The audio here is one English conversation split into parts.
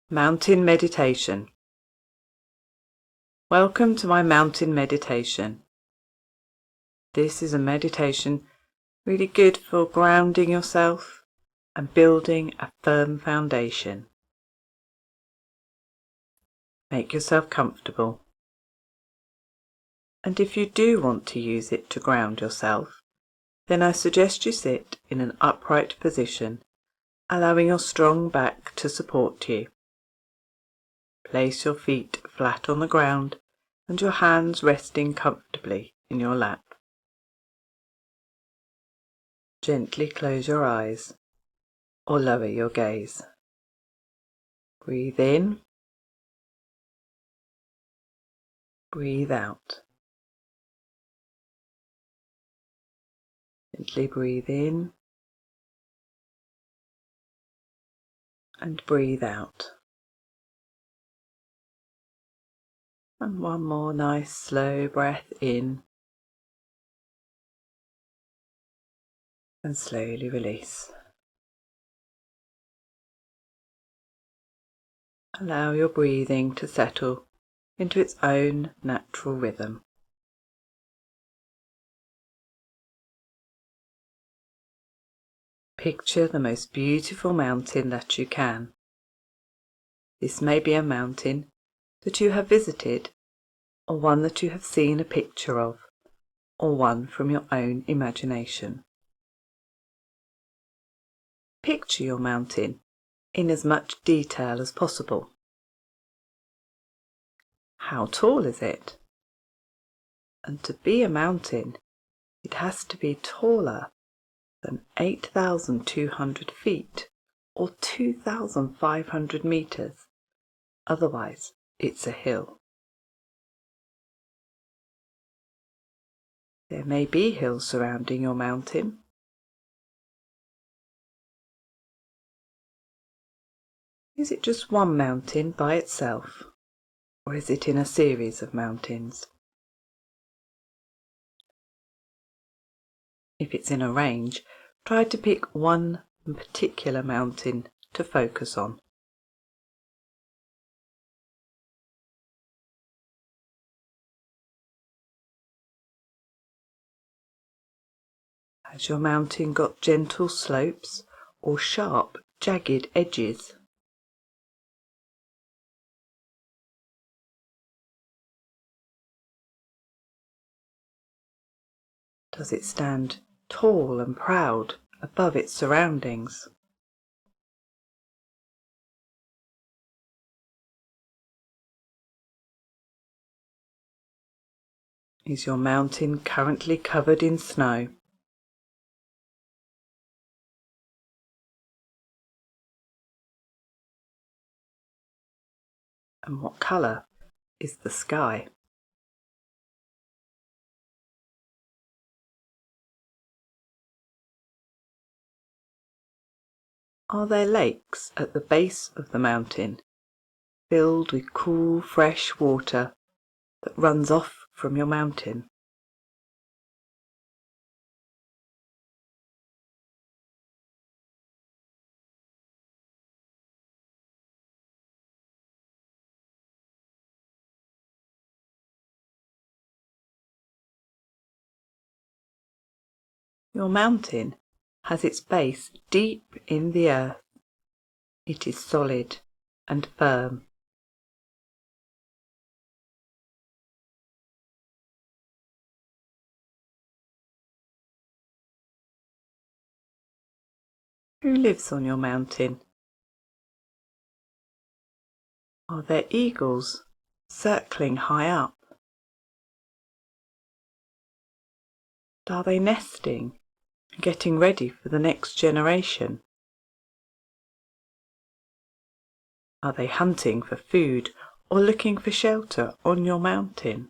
Mountain Meditation. Welcome to my mountain meditation. This is a meditation really good for grounding yourself and building a firm foundation. Make yourself comfortable. And if you do want to use it to ground yourself, then I suggest you sit in an upright position, allowing your strong back to support you. Place your feet flat on the ground and your hands resting comfortably in your lap. Gently close your eyes or lower your gaze. Breathe in, breathe out. Gently breathe in and breathe out. And one more nice slow breath in and slowly release. Allow your breathing to settle into its own natural rhythm. Picture the most beautiful mountain that you can. This may be a mountain that you have visited, or one that you have seen a picture of, or one from your own imagination. Picture your mountain in as much detail as possible. How tall is it? And to be a mountain, it has to be taller than 8,200 feet or 2,500 meters. Otherwise, it's a hill. There may be hills surrounding your mountain. Is it just one mountain by itself, or is it in a series of mountains? If it's in a range, try to pick one particular mountain to focus on. Has your mountain got gentle slopes or sharp, jagged edges? Does it stand tall and proud above its surroundings? Is your mountain currently covered in snow? And what colour is the sky? Are there lakes at the base of the mountain, filled with cool, fresh water that runs off from your mountain? Your mountain has its base deep in the earth. It is solid and firm. Who lives on your mountain? Are there eagles circling high up? Are they nesting and getting ready for the next generation? Are they hunting for food or looking for shelter on your mountain?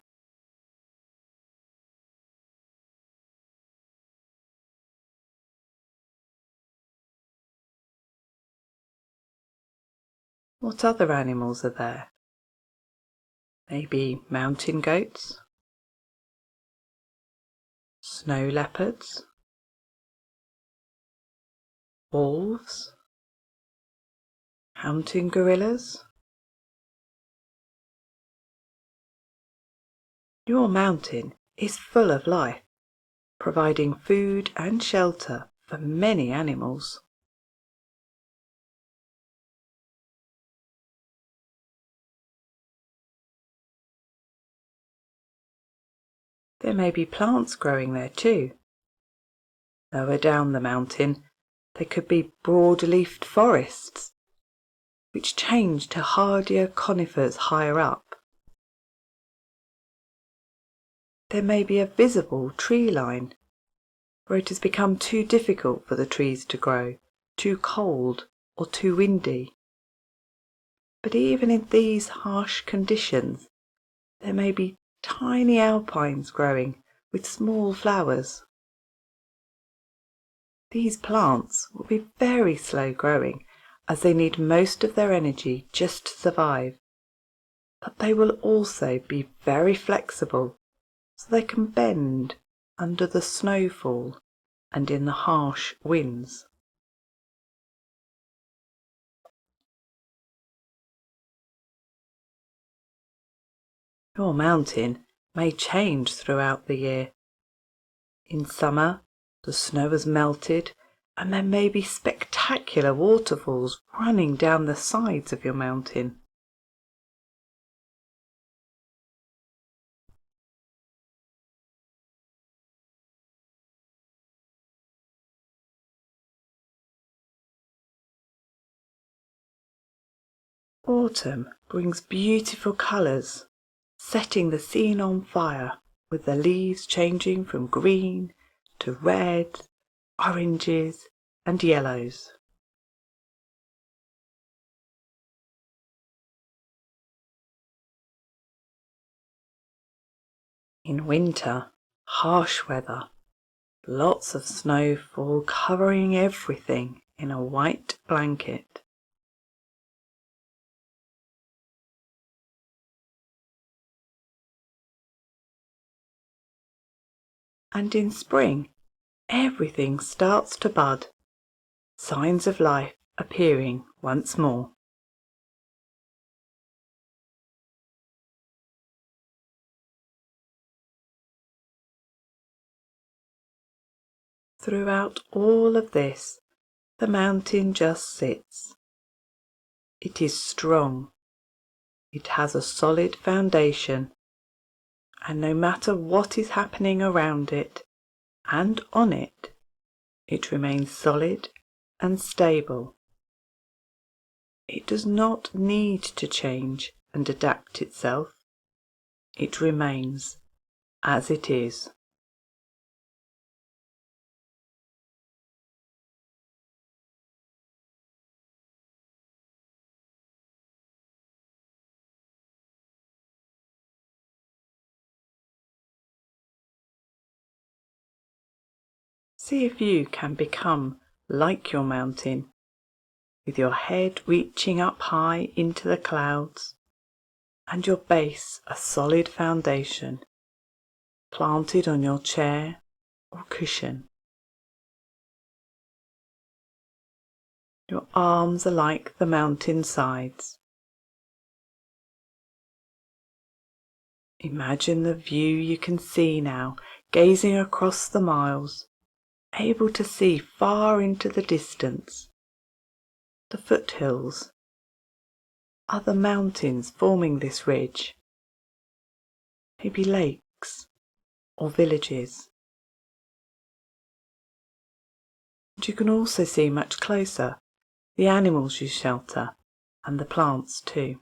What other animals are there? Maybe mountain goats? Snow leopards? Wolves? Mountain gorillas? Your mountain is full of life, providing food and shelter for many animals. There may be plants growing there too. Lower down the mountain, there could be broad-leafed forests, which change to hardier conifers higher up. There may be a visible tree line, where it has become too difficult for the trees to grow, too cold or too windy. But even in these harsh conditions, there may be tiny alpines growing with small flowers. These plants will be very slow growing, as they need most of their energy just to survive, but they will also be very flexible, so they can bend under the snowfall and in the harsh winds. Your mountain may change throughout the year. In summer, the snow has melted and there may be spectacular waterfalls running down the sides of your mountain. Autumn brings beautiful colours, setting the scene on fire with the leaves changing from green to red, oranges and yellows. In winter, harsh weather, lots of snowfall covering everything in a white blanket. And in spring, everything starts to bud, signs of life appearing once more. Throughout all of this, the mountain just sits. It is strong. It has a solid foundation, and no matter what is happening around it and on it, it remains solid and stable. It does not need to change and adapt itself. It remains as it is. See if you can become like your mountain, with your head reaching up high into the clouds, and your base a solid foundation, planted on your chair or cushion. Your arms are like the mountain sides. Imagine the view you can see now, gazing across the miles, able to see far into the distance. The foothills, other mountains forming this ridge, maybe lakes or villages. And you can also see much closer the animals you shelter and the plants too.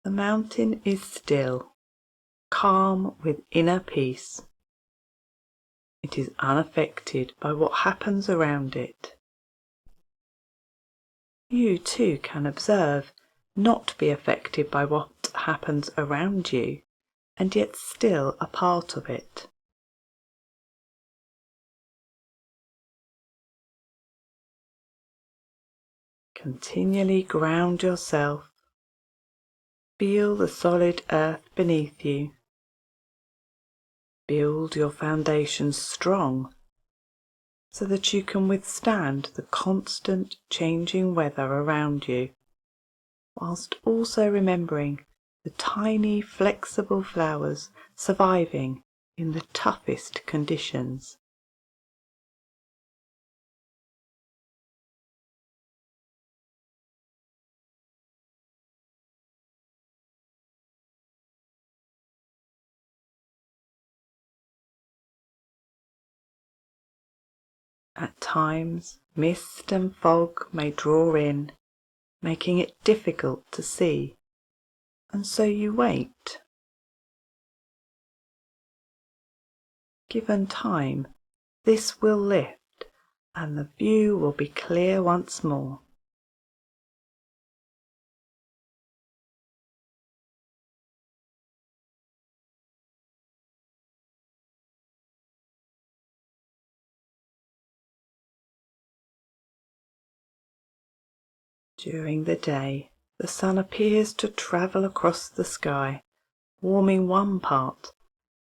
The mountain is still, calm with inner peace. It is unaffected by what happens around it. You too can observe, not be affected by what happens around you, and yet still a part of it. Continually ground yourself. Feel the solid earth beneath you. Build your foundations strong so that you can withstand the constant changing weather around you, whilst also remembering the tiny flexible flowers surviving in the toughest conditions. At times, mist and fog may draw in, making it difficult to see, and so you wait. Given time, this will lift, and the view will be clear once more. During the day, the sun appears to travel across the sky, warming one part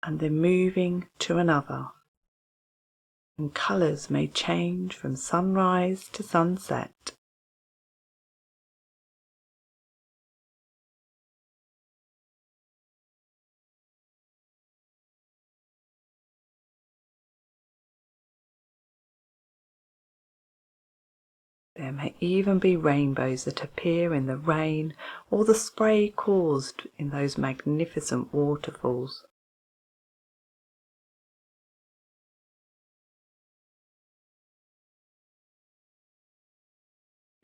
and then moving to another, and colours may change from sunrise to sunset. There may even be rainbows that appear in the rain or the spray caused in those magnificent waterfalls.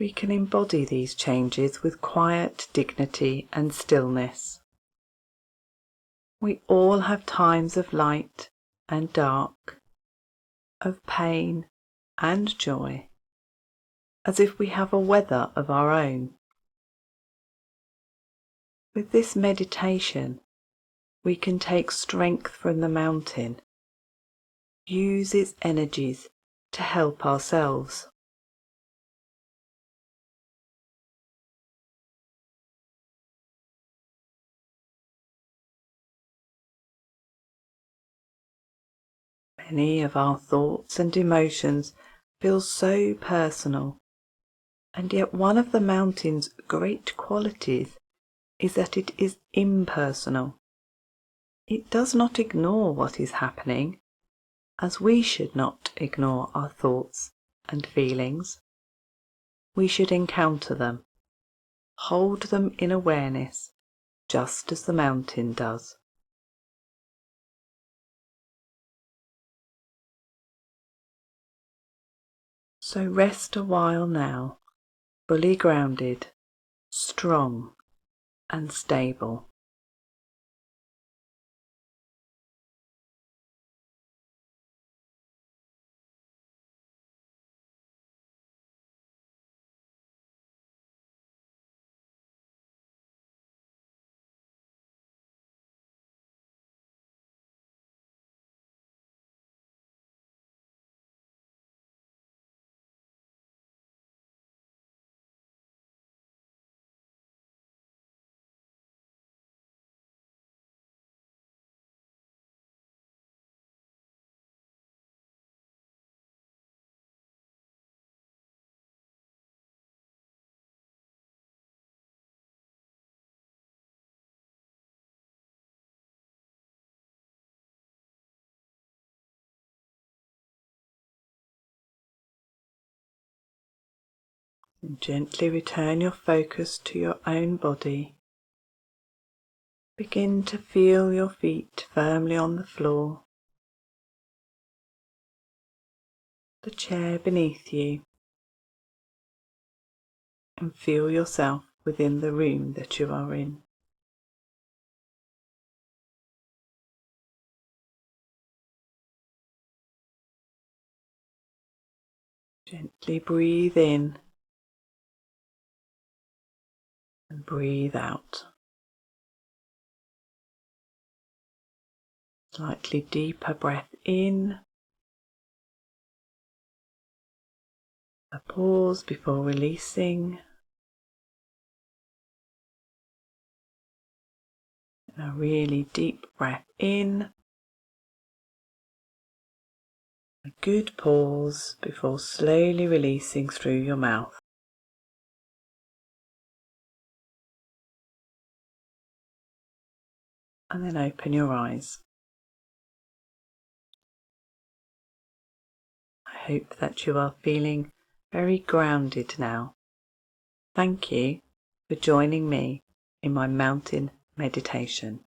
We can embody these changes with quiet dignity and stillness. We all have times of light and dark, of pain and joy, as if we have a weather of our own. With this meditation, we can take strength from the mountain, use its energies to help ourselves. Many of our thoughts and emotions feel so personal, and yet one of the mountain's great qualities is that it is impersonal. It does not ignore what is happening, as we should not ignore our thoughts and feelings. We should encounter them, hold them in awareness, just as the mountain does. So rest a while now, fully grounded, strong and stable. And gently return your focus to your own body. Begin to feel your feet firmly on the floor, the chair beneath you, and feel yourself within the room that you are in. Gently breathe in and breathe out. Slightly deeper breath in. A pause before releasing. And a really deep breath in. A good pause before slowly releasing through your mouth. And then open your eyes. I hope that you are feeling very grounded now. Thank you for joining me in my mountain meditation.